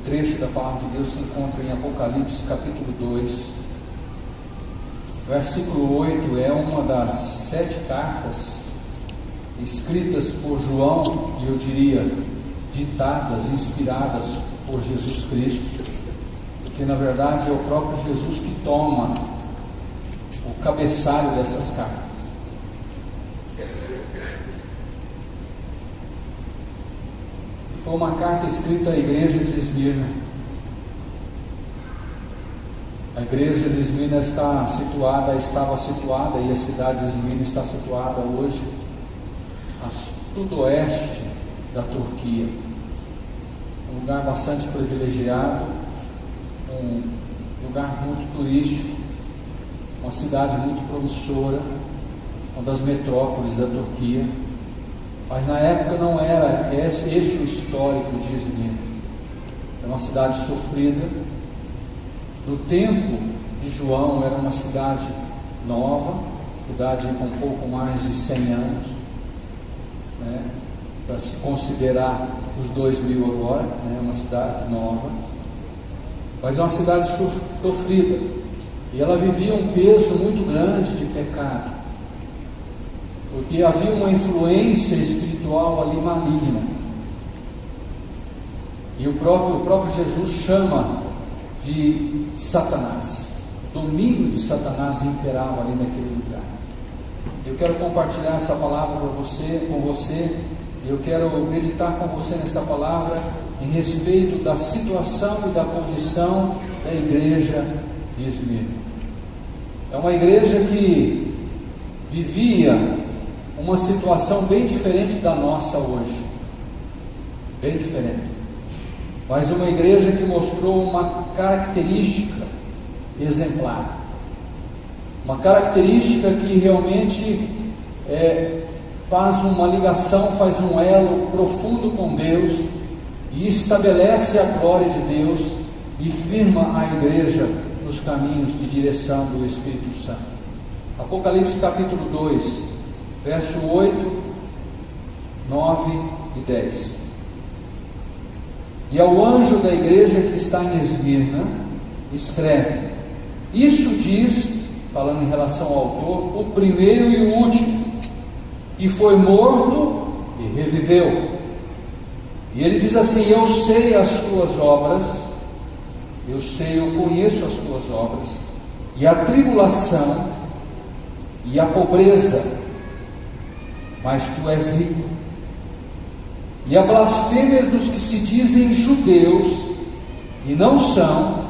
trecho da palavra de Deus se encontra em Apocalipse capítulo 2, versículo 8. É uma das 7 cartas escritas por João, e eu diria ditadas, inspiradas por Jesus Cristo, porque na verdade é o próprio Jesus que toma o cabeçalho dessas cartas. Foi uma carta escrita à igreja de Esmirna. A igreja de Esmirna estava situada, e a cidade de Esmirna está situada hoje a sudoeste da Turquia. Um lugar bastante privilegiado, um lugar muito turístico, uma cidade muito promissora, uma das metrópoles da Turquia. Mas na época não era este o histórico de Esmirna. Era uma cidade sofrida. No tempo de João era uma cidade nova, cidade com um pouco mais de 100 anos, né? Para se considerar os 2000 agora, né? Uma cidade nova, mas é uma cidade sofrida, e ela vivia um peso muito grande de pecado, porque havia uma influência espiritual ali maligna, e o próprio Jesus chama de Satanás. O domínio de Satanás imperava ali naquele lugar. Eu quero compartilhar essa palavra com você, eu quero meditar com você nesta palavra em respeito da situação e da condição da igreja de Esmirna. É uma igreja que vivia uma situação bem diferente da nossa hoje, bem diferente, mas uma igreja que mostrou uma característica exemplar, uma característica que realmente faz uma ligação, faz um elo profundo com Deus, e estabelece a glória de Deus e firma a igreja nos caminhos de direção do Espírito Santo. Apocalipse capítulo 2, verso 8, 9 e 10. E ao anjo da igreja que está em Esmirna, escreve: isso diz, falando em relação ao autor, o primeiro e o último, e foi morto e reviveu. E ele diz assim: eu sei as tuas obras, eu conheço as tuas obras, e a tribulação e a pobreza, mas tu és rico. E a blasfêmia dos que se dizem judeus e não são,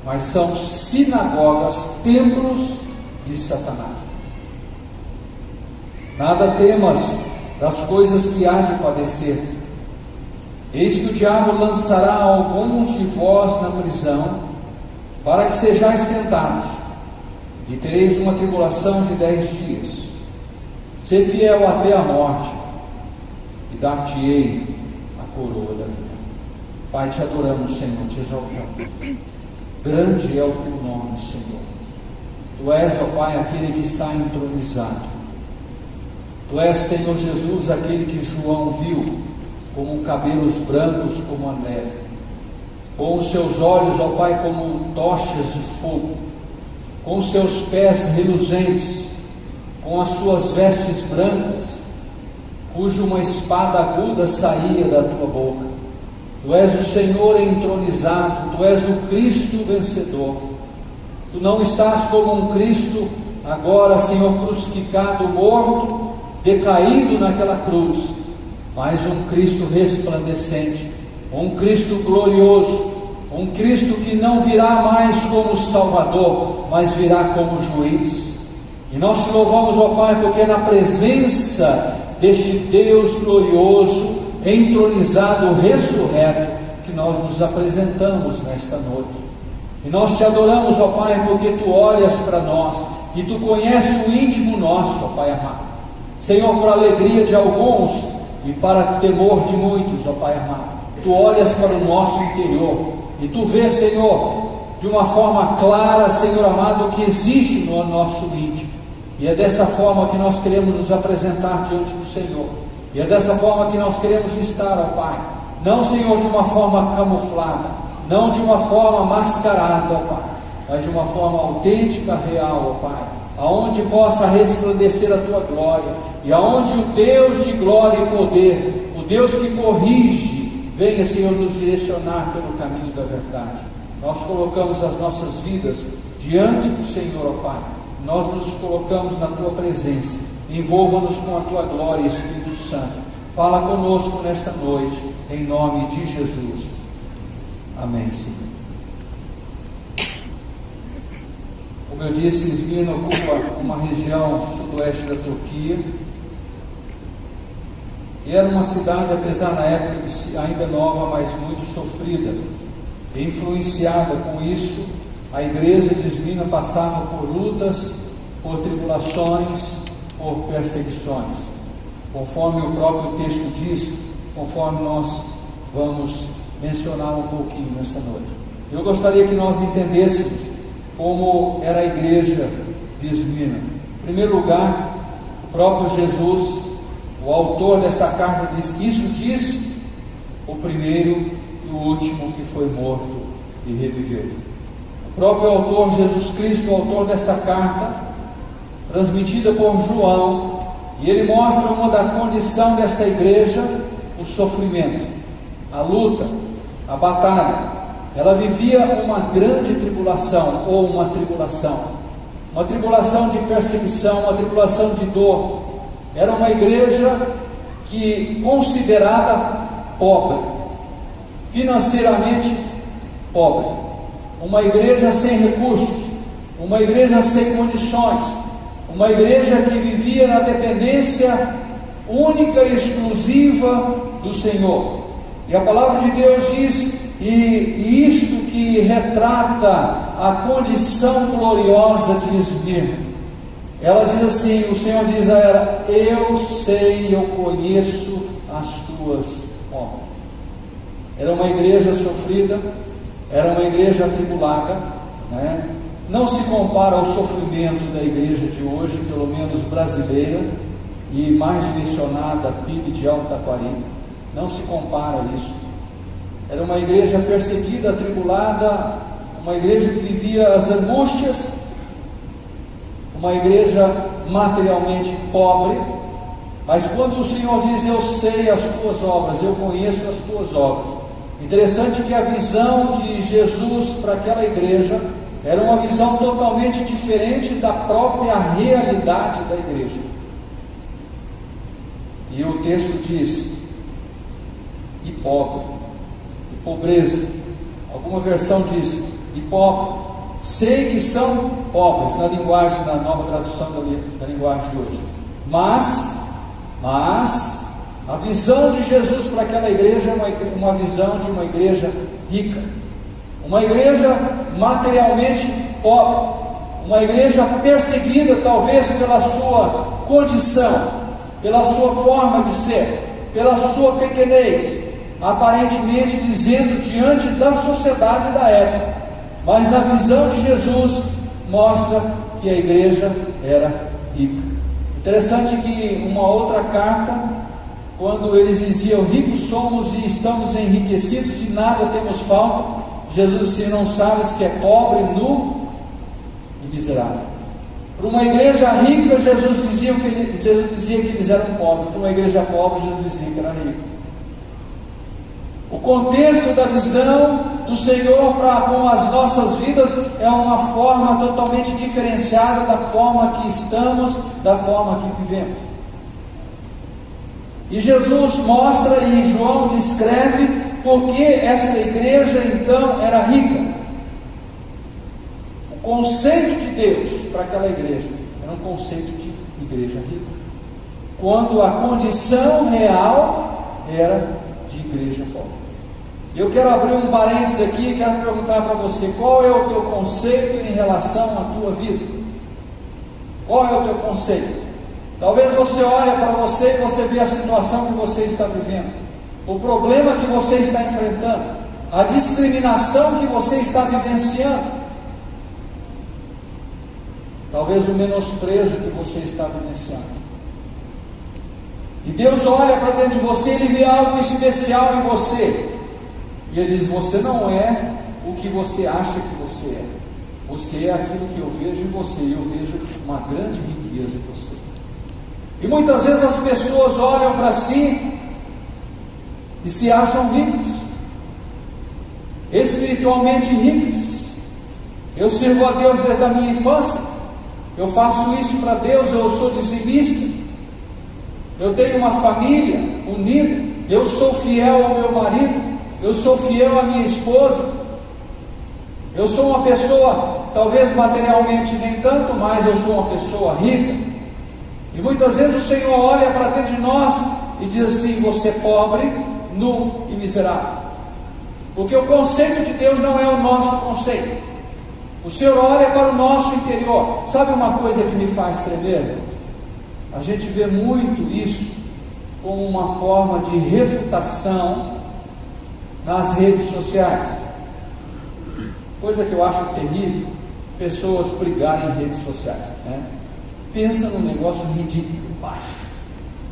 mas são sinagogas, templos de Satanás. Nada temas das coisas que há de padecer. Eis que o diabo lançará alguns de vós na prisão, para que sejais tentados, e tereis uma tribulação de 10 dias. Sê fiel até a morte, e dar-te-ei a coroa da vida. Pai, te adoramos, Senhor, te exaltamos. Grande é o teu nome, Senhor. Tu és, ó Pai, aquele que está entronizado. Tu és, Senhor Jesus, aquele que João viu como cabelos brancos como a neve, com os seus olhos, ó Pai, como tochas de fogo, com os seus pés reluzentes, com as suas vestes brancas, cujo uma espada aguda saía da tua boca. Tu és o Senhor entronizado, tu és o Cristo vencedor. Tu não estás como um Cristo agora, Senhor, crucificado, morto, decaído naquela cruz, mas um Cristo resplandecente, um Cristo glorioso, um Cristo que não virá mais como Salvador, mas virá como juiz. E nós te louvamos, ó Pai, porque na presença deste Deus glorioso, entronizado, ressurreto, que nós nos apresentamos nesta noite. E nós te adoramos, ó Pai, porque tu olhas para nós e tu conheces o íntimo nosso, ó Pai amado. Senhor, por alegria de alguns e para temor de muitos, ó Pai amado, tu olhas para o nosso interior e tu vês, Senhor, de uma forma clara, Senhor amado, o que existe no nosso íntimo. E é dessa forma que nós queremos nos apresentar diante do Senhor. E é dessa forma que nós queremos estar, ó Pai, não, Senhor, de uma forma camuflada, não de uma forma mascarada, ó Pai, mas de uma forma autêntica, real, ó Pai, aonde possa resplandecer a Tua glória, e aonde o Deus de glória e poder, o Deus que corrige, venha, Senhor, nos direcionar pelo caminho da verdade. Nós colocamos as nossas vidas diante do Senhor, ó Pai, nós nos colocamos na Tua presença, envolva-nos com a Tua glória, Espírito Santo. Fala conosco nesta noite, em nome de Jesus. Amém, Senhor. Como eu disse, Izmir ocupa uma região sudoeste da Turquia, e era uma cidade, apesar na época de ainda nova, mas muito sofrida, e influenciada com isso, a igreja de Izmir passava por lutas, por tribulações, por perseguições, conforme o próprio texto diz, conforme nós vamos mencionar um pouquinho nessa noite. Eu gostaria que nós entendêssemos como era a igreja de Esmirna. Em primeiro lugar, o próprio Jesus, o autor dessa carta, diz que isso diz o primeiro e o último que foi morto e reviveu. O próprio autor, Jesus Cristo, o autor desta carta, transmitida por João, e ele mostra uma da condição desta igreja, o sofrimento, a luta, a batalha. Ela vivia uma grande tribulação, ou uma tribulação de perseguição, uma tribulação de dor. Era uma igreja que considerada pobre, financeiramente pobre, uma igreja sem recursos, uma igreja sem condições, uma igreja que vivia na dependência única e exclusiva do Senhor. E a palavra de Deus diz, e isto que retrata a condição gloriosa de Esmirna, ela diz assim, o Senhor diz a ela: eu sei, eu conheço as tuas obras. Era uma igreja sofrida, era uma igreja atribulada, né? Não se compara ao sofrimento da igreja de hoje, pelo menos brasileira, e mais direcionada à PIB de Alto Taquari. Não se compara a isso. Era uma igreja perseguida, atribulada, uma igreja que vivia as angústias, uma igreja materialmente pobre. Mas quando o Senhor diz: eu sei as tuas obras, eu conheço as tuas obras, interessante que a visão de Jesus para aquela igreja era uma visão totalmente diferente da própria realidade da igreja. E o texto diz: e pobre, e pobreza. Alguma versão diz: e pobre. Sei que são pobres, na linguagem, na nova tradução da linguagem de hoje. Mas a visão de Jesus para aquela igreja é uma visão de uma igreja rica, uma igreja materialmente pobre, uma igreja perseguida talvez pela sua condição, pela sua forma de ser, pela sua pequenez, aparentemente dizendo diante da sociedade da época, mas na visão de Jesus mostra que a igreja era rica. Interessante que uma outra carta, quando eles diziam: ricos somos e estamos enriquecidos e nada temos falta, Jesus disse: não sabes que é pobre, nu e miserável. Para uma igreja rica, Jesus dizia que eles eram pobres. Para uma igreja pobre, Jesus dizia que era rico. O contexto da visão do Senhor com as nossas vidas é uma forma totalmente diferenciada da forma que estamos, da forma que vivemos. E Jesus mostra, e João descreve porque esta igreja então era rica. O conceito de Deus para aquela igreja era um conceito de igreja rica, quando a condição real era de igreja pobre. Eu quero abrir um parênteses aqui e quero perguntar para você: qual é o teu conceito em relação à tua vida? Qual é o teu conceito? Talvez você olhe para você e você vê a situação que você está vivendo, o problema que você está enfrentando, a discriminação que você está vivenciando, talvez o menosprezo que você está vivenciando. E Deus olha para dentro de você, Ele vê algo especial em você. E Ele diz: você não é o que você acha que você é. Você é aquilo que eu vejo em você. E eu vejo uma grande riqueza em você. E muitas vezes as pessoas olham para si e se acham ricos, espiritualmente ricos. Eu sirvo a Deus desde a minha infância, eu faço isso para Deus, eu sou dizimista, eu tenho uma família unida, eu sou fiel ao meu marido, eu sou fiel à minha esposa, eu sou uma pessoa, talvez materialmente nem tanto, mas eu sou uma pessoa rica. E muitas vezes o Senhor olha para dentro de nós e diz assim: você é pobre, nu e miserável. Porque o conceito de Deus não é o nosso conceito. O Senhor olha para o nosso interior. Sabe uma coisa que me faz tremer? A gente vê muito isso como uma forma de refutação nas redes sociais. Coisa que eu acho terrível, pessoas brigarem em redes sociais, né? Pensa num negócio ridículo, baixo.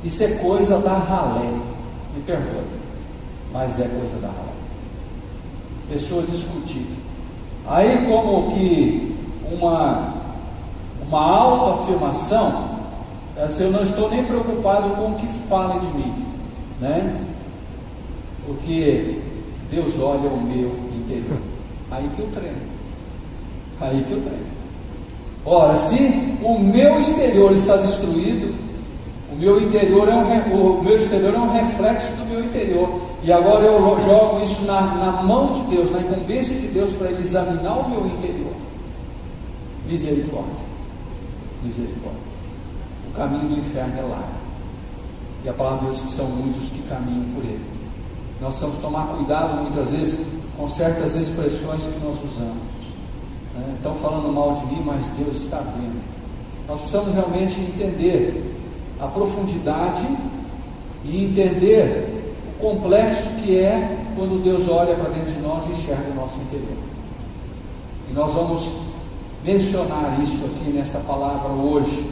Isso é coisa da ralé. Me perdoe, mas é coisa da ralé. Pessoa discutir. Aí como que uma autoafirmação, assim, eu não estou nem preocupado com o que falem de mim, né? Porque Deus olha o meu interior. Aí que eu treino. Ora, se o meu exterior está destruído, o meu exterior é um reflexo do meu interior. E agora eu jogo isso na mão de Deus, na incumbência de Deus, para Ele examinar o meu interior. Misericórdia. O caminho do inferno é largo. E a palavra de Deus que são muitos que caminham por ele. Nós precisamos tomar cuidado muitas vezes com certas expressões que nós usamos. Estão falando mal de mim, mas Deus está vendo. Nós precisamos realmente entender a profundidade e entender o complexo que é quando Deus olha para dentro de nós e enxerga o nosso interior. E nós vamos mencionar isso aqui nesta palavra hoje.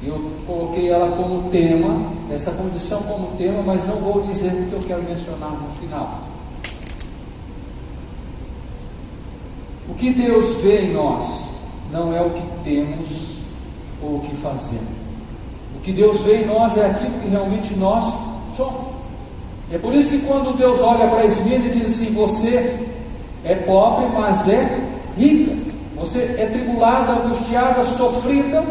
Eu coloquei ela como tema, essa condição como tema, mas não vou dizer o que eu quero mencionar no final. O que Deus vê em nós não é o que temos ou o que fazemos. O que Deus vê em nós é aquilo que realmente nós somos. É por isso que quando Deus olha para Esmirna e diz assim: você é pobre, mas é rica. Você é tribulada, angustiada, sofrida,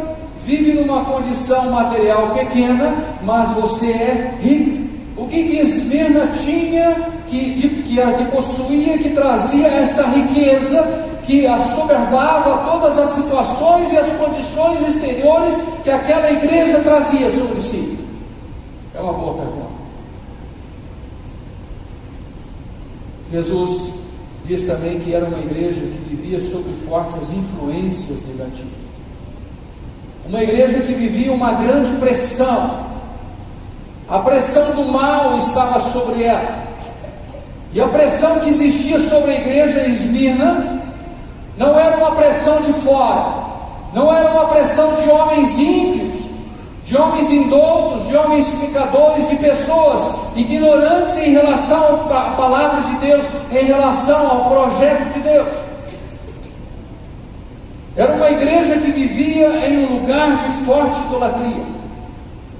vive numa condição material pequena, mas você é rica. O que Esmirna tinha, que possuía, que trazia esta riqueza, que assoberbava todas as situações e as condições exteriores que aquela igreja trazia sobre si? É uma boa pergunta. Jesus diz também que era uma igreja que vivia sob fortes influências negativas. Uma igreja que vivia uma grande pressão. A pressão do mal estava sobre ela. E a pressão que existia sobre a igreja em Esmirna não era uma pressão de fora, não era uma pressão de homens ímpios, de homens indoutos, de homens pecadores, de pessoas ignorantes em relação à palavra de Deus, em relação ao projeto de Deus. Era uma igreja que vivia em um lugar de forte idolatria,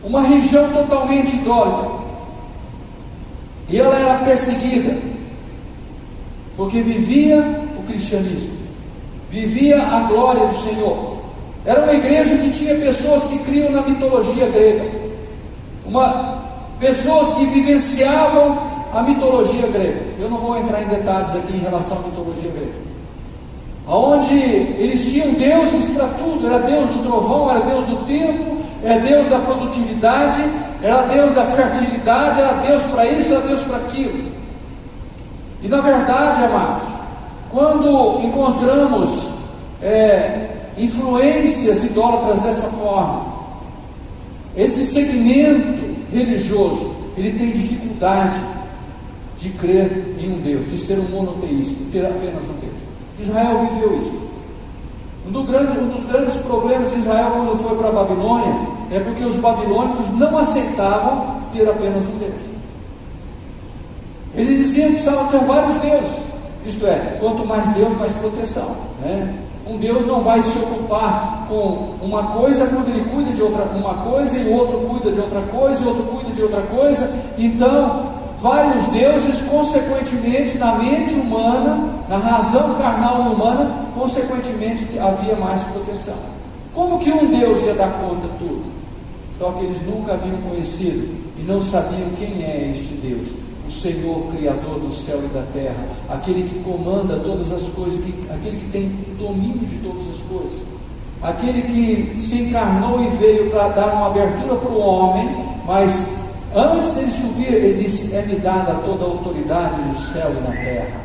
uma região totalmente idólatra, e ela era perseguida, porque vivia o cristianismo, vivia a glória do Senhor. Era uma igreja que tinha pessoas que criam na mitologia grega, pessoas que vivenciavam a mitologia grega. Eu não vou entrar em detalhes aqui em relação à mitologia grega, onde eles tinham deuses para tudo. Era Deus do trovão, era Deus do tempo, era Deus da produtividade, era Deus da fertilidade, era Deus para isso, era Deus para aquilo. E na verdade, amados, quando encontramos influências idólatras dessa forma, esse segmento religioso, ele tem dificuldade de crer em um Deus, de ser um monoteísta, de ter apenas um Deus. Israel viveu isso. Um dos grandes problemas de Israel quando foi para a Babilônia é porque os babilônicos não aceitavam ter apenas um Deus. Eles diziam que precisavam ter vários deuses, isto é, quanto mais Deus, mais proteção, né? Um Deus não vai se ocupar com uma coisa quando ele cuida de outra uma coisa, e o outro cuida de outra coisa, e o outro cuida de outra coisa. Então, vários deuses, consequentemente, na mente humana, na razão carnal humana, consequentemente havia mais proteção. Como que um Deus ia dar conta de tudo? Só que eles nunca haviam conhecido e não sabiam quem é este Deus, o Senhor Criador do céu e da terra, aquele que comanda todas as coisas, aquele que tem domínio de todas as coisas, aquele que se encarnou e veio para dar uma abertura para o homem, mas antes dele subir, ele disse: é-me dada toda a autoridade no céu e na terra.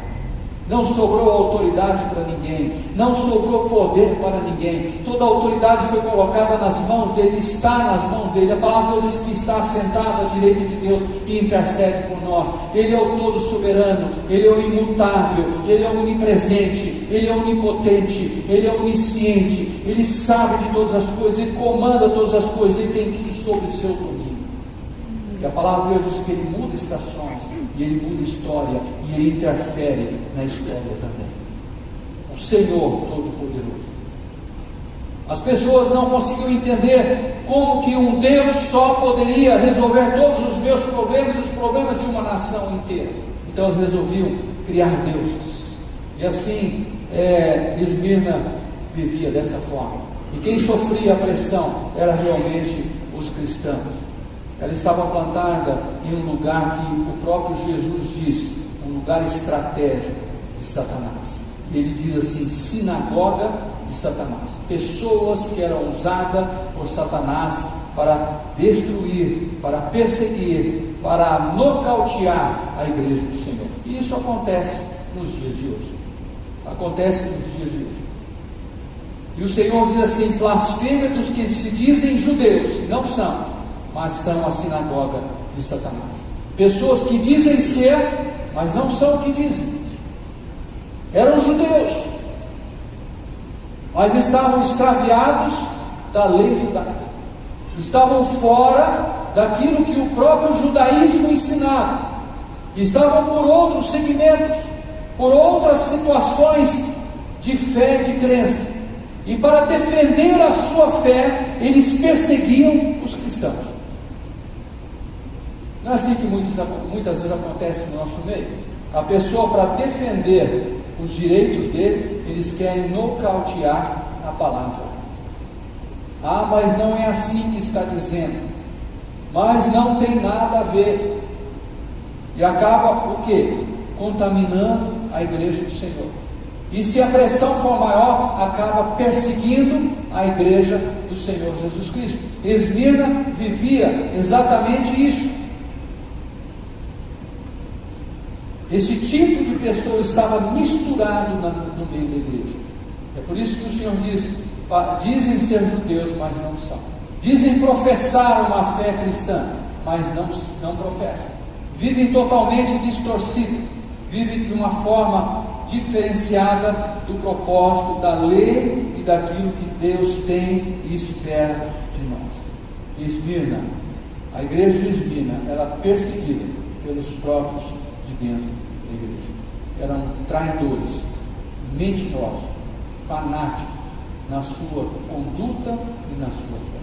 Não sobrou autoridade para ninguém, não sobrou poder para ninguém, toda a autoridade foi colocada nas mãos dele, está nas mãos dele. A palavra de Deus diz que está sentado à direita de Deus e intercede por nós. Ele é o todo soberano, ele é o imutável, ele é o onipresente, ele é onipotente, ele é onisciente, ele sabe de todas as coisas, ele comanda todas as coisas, ele tem tudo sob seu domínio. E a palavra de Deus diz que ele muda estações, e ele muda história, e ele interfere na história também. O Senhor Todo-Poderoso. As pessoas não conseguiam entender como que um Deus só poderia resolver todos os meus problemas e os problemas de uma nação inteira. Então eles resolviam criar deuses. E assim Esmirna vivia dessa forma. E quem sofria a pressão era realmente os cristãos. Ela estava plantada em um lugar que o próprio Jesus disse, um lugar estratégico de Satanás. Ele diz assim: sinagoga de Satanás. Pessoas que eram usadas por Satanás para destruir, para perseguir, para nocautear a igreja do Senhor. E isso acontece nos dias de hoje. Acontece nos dias de hoje. E o Senhor diz assim: blasfêmia dos que se dizem judeus, e não são, mas são a sinagoga de Satanás. Pessoas que dizem ser, mas não são o que dizem. Eram judeus, mas estavam extraviados da lei judaica, estavam fora daquilo que o próprio judaísmo ensinava, estavam por outros segmentos, por outras situações de fé e de crença, e para defender a sua fé, eles perseguiam os cristãos. Não é assim que muitas vezes acontece no nosso meio? A pessoa, para defender os direitos dele, eles querem nocautear a palavra. Ah, mas não é assim que está dizendo, mas não tem nada a ver. E acaba o quê? Contaminando a igreja do Senhor. E se a pressão for maior, acaba perseguindo a igreja do Senhor Jesus Cristo. Esmirna vivia exatamente isso. Esse tipo de pessoa estava misturado no meio da igreja. É por isso que o Senhor diz: dizem ser judeus, mas não são. Dizem professar uma fé cristã, mas não professam. Vivem totalmente distorcidos. Vivem de uma forma diferenciada do propósito da lei e daquilo que Deus tem e espera de nós. Esmirna, a igreja de Esmirna, era perseguida pelos próprios de dentro da igreja. Eram traidores, mentirosos, fanáticos na sua conduta e na sua fé.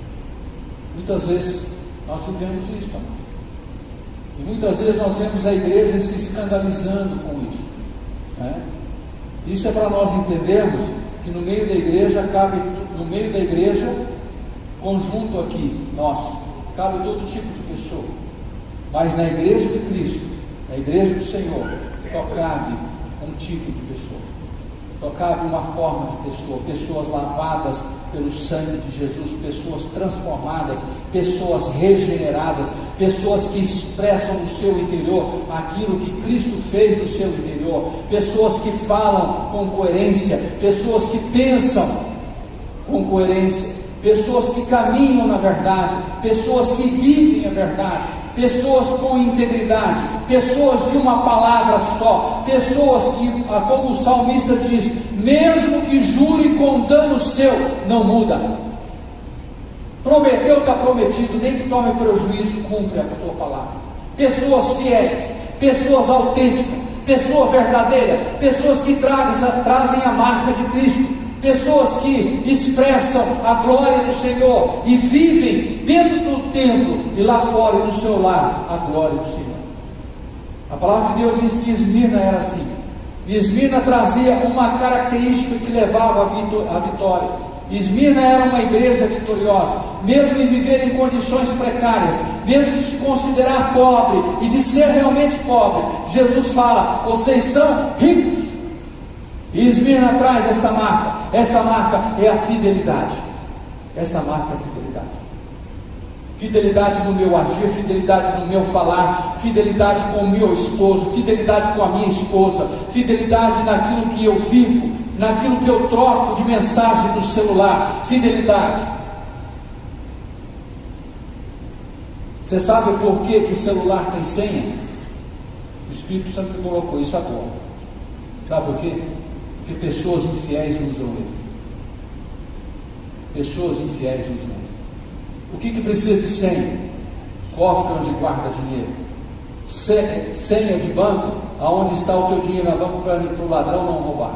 Muitas vezes nós vivemos isso também. E muitas vezes nós vemos a igreja se escandalizando com isso, né? Isso é para nós entendermos que no meio da igreja cabe, no meio da igreja, conjunto aqui, nosso, cabe todo tipo de pessoa. Mas na igreja de Cristo, na igreja do Senhor, só cabe um tipo de pessoa, só cabe uma forma de pessoa, pessoas lavadas pelo sangue de Jesus, pessoas transformadas, pessoas regeneradas, pessoas que expressam no seu interior aquilo que Cristo fez no seu interior, pessoas que falam com coerência, pessoas que pensam com coerência, pessoas que caminham na verdade, pessoas que vivem a verdade, pessoas com integridade, pessoas de uma palavra só, pessoas que, como o salmista diz, mesmo que jure com dano seu, não muda. Prometeu, está prometido, nem que tome prejuízo, cumpre a sua palavra. Pessoas fiéis, pessoas autênticas, pessoa verdadeira, pessoas que trazem a marca de Cristo, pessoas que expressam a glória do Senhor e vivem dentro do templo e lá fora e no seu lar a glória do Senhor. A palavra de Deus diz que Esmirna era assim. E Esmirna trazia uma característica que levava à vitória. Esmirna era uma igreja vitoriosa, mesmo em viver em condições precárias, mesmo de se considerar pobre e de ser realmente pobre. Jesus fala: vocês são ricos. E Esmirna traz esta marca é a fidelidade. Esta marca é a fidelidade. Fidelidade no meu agir, fidelidade no meu falar, fidelidade com o meu esposo, fidelidade com a minha esposa, fidelidade naquilo que eu vivo, naquilo que eu troco de mensagem do celular, fidelidade. Você sabe por que celular tem senha? O Espírito Santo me colocou isso agora. Sabe por quê? Porque pessoas infiéis usam ele. Pessoas infiéis usam ele. O que precisa de senha? Cofre onde guarda dinheiro. Senha de banco, aonde está o teu dinheiro na banco para o ladrão não roubar.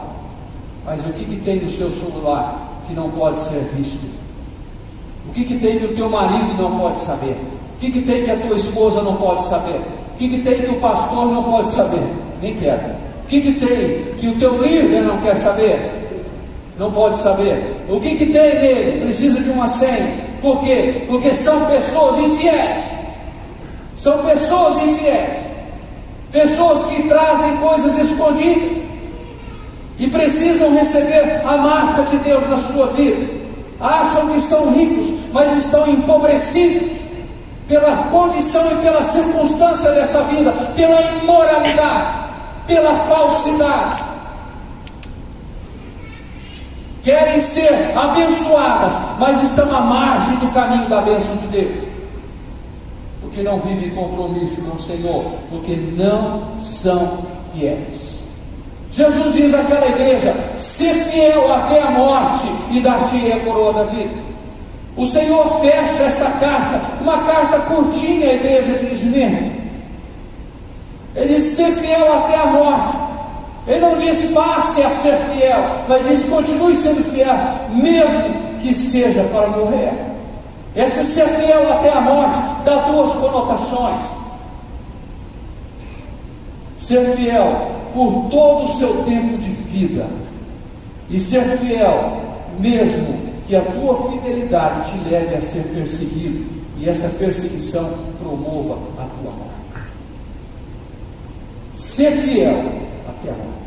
Mas o que tem no seu celular que não pode ser visto? O que tem que o teu marido não pode saber? O que tem que a tua esposa não pode saber? O que tem que o pastor não pode saber? Nem quer. O que tem que o teu líder não quer saber? Não pode saber. O que tem nele? Precisa de uma senha. Por quê? Porque são pessoas infiéis. São pessoas infiéis. Pessoas que trazem coisas escondidas e precisam receber a marca de Deus na sua vida. Acham que são ricos, mas estão empobrecidos pela condição e pela circunstância dessa vida, pela imoralidade, pela falsidade. Querem ser abençoadas, mas estão à margem do caminho da bênção de Deus, porque não vivem compromisso com o Senhor, porque não são fiéis. Jesus diz àquela igreja: ser fiel até a morte e dar-te a coroa da vida. O Senhor fecha esta carta, uma carta curtinha à igreja de Esmirna. Ele diz: ser fiel até a morte. Ele não diz passe a ser fiel, mas diz continue sendo fiel, mesmo que seja para morrer. Esse ser fiel até a morte dá duas conotações: ser fiel por todo o seu tempo de vida, e ser fiel mesmo que a tua fidelidade te leve a ser perseguido, e essa perseguição promova a tua morte. Ser fiel até a morte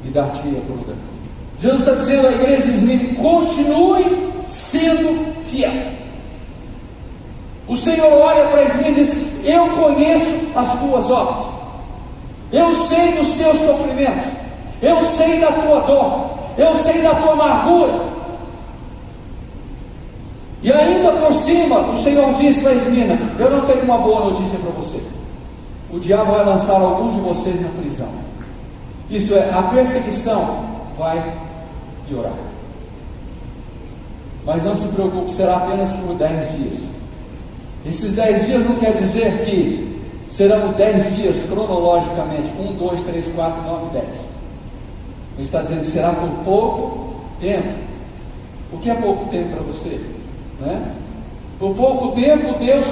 e dar-te a coroa da vida. Jesus está dizendo à igreja de Esmirna: continue sendo fiel. O Senhor olha para Esmirna e diz: eu conheço as tuas obras, eu sei dos teus sofrimentos, eu sei da tua dor, eu sei da tua amargura. E ainda por cima, o Senhor diz para Esmirna: eu não tenho uma boa notícia para você. O diabo vai lançar alguns de vocês na prisão. Isto é, a perseguição vai piorar. Mas não se preocupe, será apenas por 10 dias. Esses 10 dias não quer dizer que serão 10 dias cronologicamente, 1, 2, 3, 4, 9, 10. Ele está dizendo que será por pouco tempo. O que é pouco tempo para você? Por pouco tempo Deus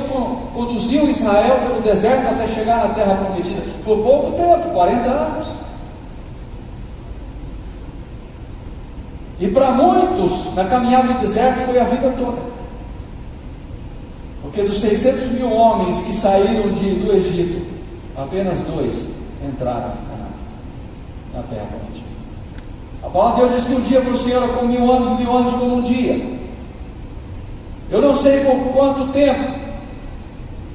conduziu Israel pelo deserto até chegar na terra prometida. Por pouco tempo, 40 anos. E para muitos, na caminhada do deserto foi a vida toda. Porque dos 600 mil homens que saíram do Egito, apenas 2 entraram na terra prometida. A palavra de Deus diz que um dia para o Senhor é como 1000 anos, e 1000 anos como um dia. Eu não sei por quanto tempo,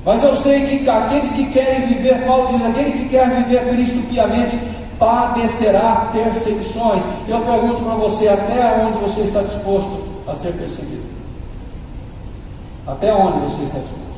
mas eu sei que aqueles que querem viver, Paulo diz, aquele que quer viver Cristo piamente, padecerá perseguições. Eu pergunto para você: até onde você está disposto a ser perseguido? Até onde você está disposto?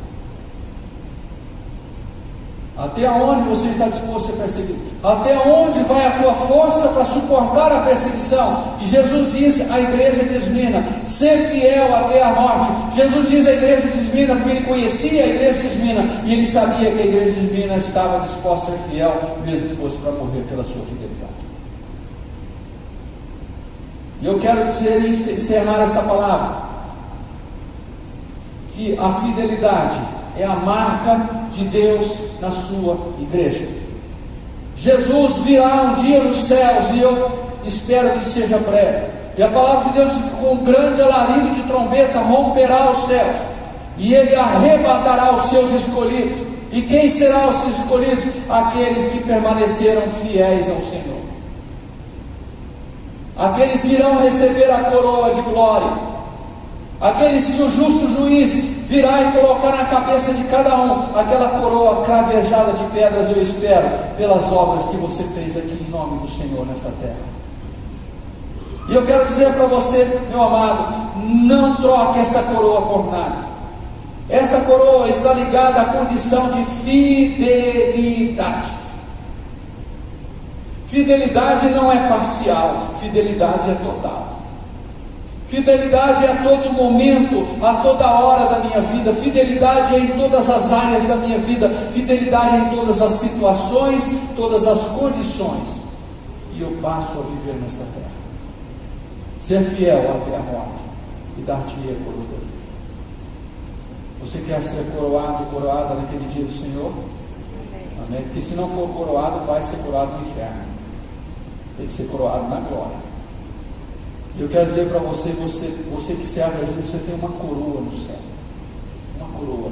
Até onde você está disposto a ser perseguido? Até onde vai a tua força para suportar a perseguição? E Jesus diz à igreja de Esmirna: ser fiel até a morte. Jesus diz à igreja de Esmirna, porque ele conhecia a igreja de Esmirna, e ele sabia que a igreja de Esmirna estava disposta a ser fiel, mesmo que fosse para morrer pela sua fidelidade. E eu quero dizer, encerrar esta palavra, que a fidelidade é a marca de Deus na sua igreja. Jesus virá um dia nos céus, e eu espero que seja breve. E a palavra de Deus diz que com grande alarido de trombeta romperá os céus, e ele arrebatará os seus escolhidos. E quem serão os seus escolhidos? Aqueles que permaneceram fiéis ao Senhor, aqueles que irão receber a coroa de glória, aqueles que o justo juiz virá e colocar na cabeça de cada um aquela coroa cravejada de pedras, eu espero, pelas obras que você fez aqui em nome do Senhor nessa terra. E eu quero dizer para você, meu amado, não troque essa coroa por nada. Essa coroa está ligada à condição de fidelidade. Fidelidade não é parcial, fidelidade é total. Fidelidade é a todo momento, a toda hora da minha vida. Fidelidade é em todas as áreas da minha vida. Fidelidade é em todas as situações, todas as condições. E eu passo a viver nesta terra. Ser fiel até a morte e dar-te-ei a coroa da vida. Você quer ser coroado, coroada naquele dia do Senhor? Amém? Porque se não for coroado, vai ser coroado no inferno. Tem que ser coroado na glória. Eu quero dizer para você, você que serve a Jesus, você tem uma coroa no céu. Uma coroa.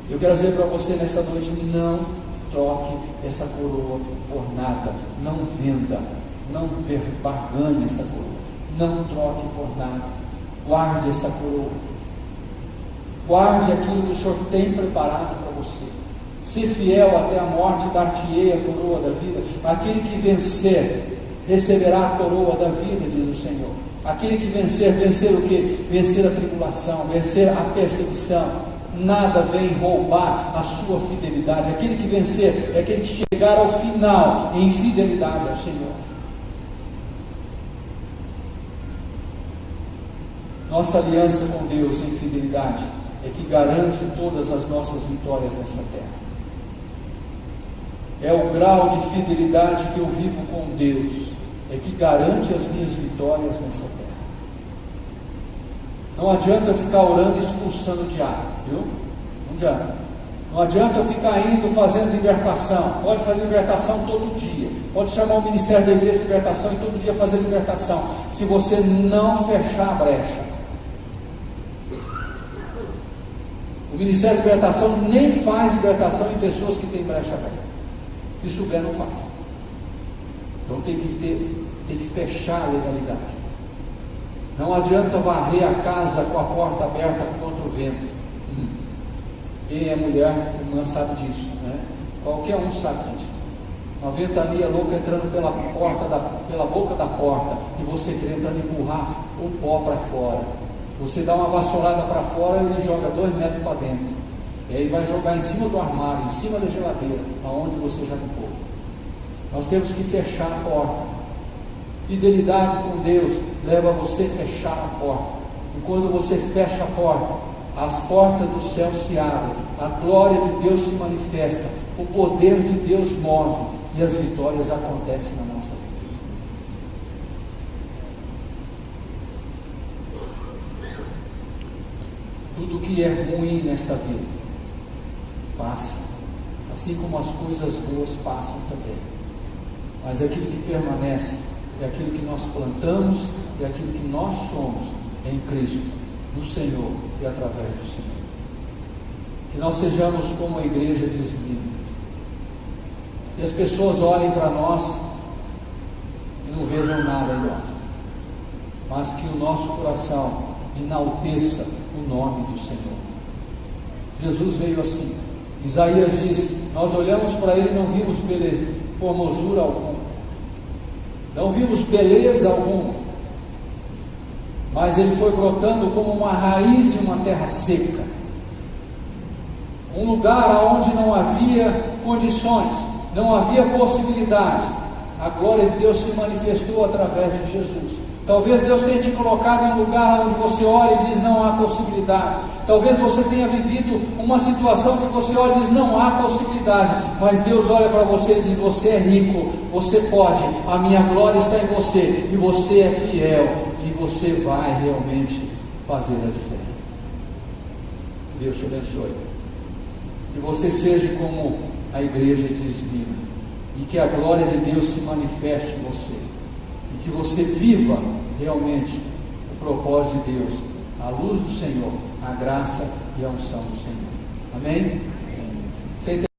Eu quero dizer para você nesta noite, não troque essa coroa por nada. Não venda, não barganhe essa coroa. Não troque por nada. Guarde essa coroa. Guarde aquilo que o Senhor tem preparado para você. Ser fiel até a morte, dar-te-ei a coroa da vida. Aquele que vencer receberá a coroa da vida, diz o Senhor. Aquele que vencer o quê? Vencer a tribulação, vencer a perseguição. Nada vem roubar a sua fidelidade. Aquele que vencer é aquele que chegar ao final em fidelidade ao Senhor. Nossa aliança com Deus em fidelidade é que garante todas as nossas vitórias nessa terra. É o grau de fidelidade que eu vivo com Deus, é que garante as minhas vitórias nessa terra. Não adianta eu ficar orando e expulsando o diabo, viu? Não adianta. Não adianta eu ficar indo fazendo libertação. Pode fazer libertação todo dia. Pode chamar o ministério da igreja de libertação e todo dia fazer libertação. Se você não fechar a brecha. O ministério de libertação nem faz libertação em pessoas que têm brecha aberta. Se souber, não faz. Então tem que fechar a legalidade. Não adianta varrer a casa com a porta aberta contra o vento. Quem é mulher, irmã, sabe disso, né? Qualquer um sabe disso. Uma ventania louca entrando pela boca da porta, e você tentando empurrar o pó para fora. Você dá uma vassourada para fora e ele joga 2 metros para dentro. E aí vai jogar em cima do armário, em cima da geladeira, aonde você já limpou. Nós temos que fechar a porta. Fidelidade com Deus leva você a fechar a porta. E quando você fecha a porta, as portas do céu se abrem, a glória de Deus se manifesta, o poder de Deus move e as vitórias acontecem na nossa vida. Tudo que é ruim nesta vida passa, assim como as coisas boas passam também. Mas aquilo que permanece é aquilo que nós plantamos, é aquilo que nós somos em Cristo, no Senhor e através do Senhor. Que nós sejamos como a igreja de Esmirna. E as pessoas olhem para nós e não vejam nada em nós, mas que o nosso coração enalteça o nome do Senhor. Jesus veio assim. Isaías diz: nós olhamos para ele e não vimos beleza, formosura alguma, não vimos beleza alguma, mas ele foi brotando como uma raiz em uma terra seca, um lugar onde não havia condições, não havia possibilidade, a glória de Deus se manifestou através de Jesus. Talvez Deus tenha te colocado em um lugar onde você olha e diz: não há possibilidade. Talvez você tenha vivido uma situação que você olha e diz: não há possibilidade. Mas Deus olha para você e diz: você é rico, você pode, a minha glória está em você, e você é fiel, e você vai realmente fazer a diferença. Que Deus te abençoe. Que você seja como a igreja de Esmirna, e que a glória de Deus se manifeste em você, e que você viva realmente o propósito de Deus, a luz do Senhor, a graça e a unção do Senhor. Amém?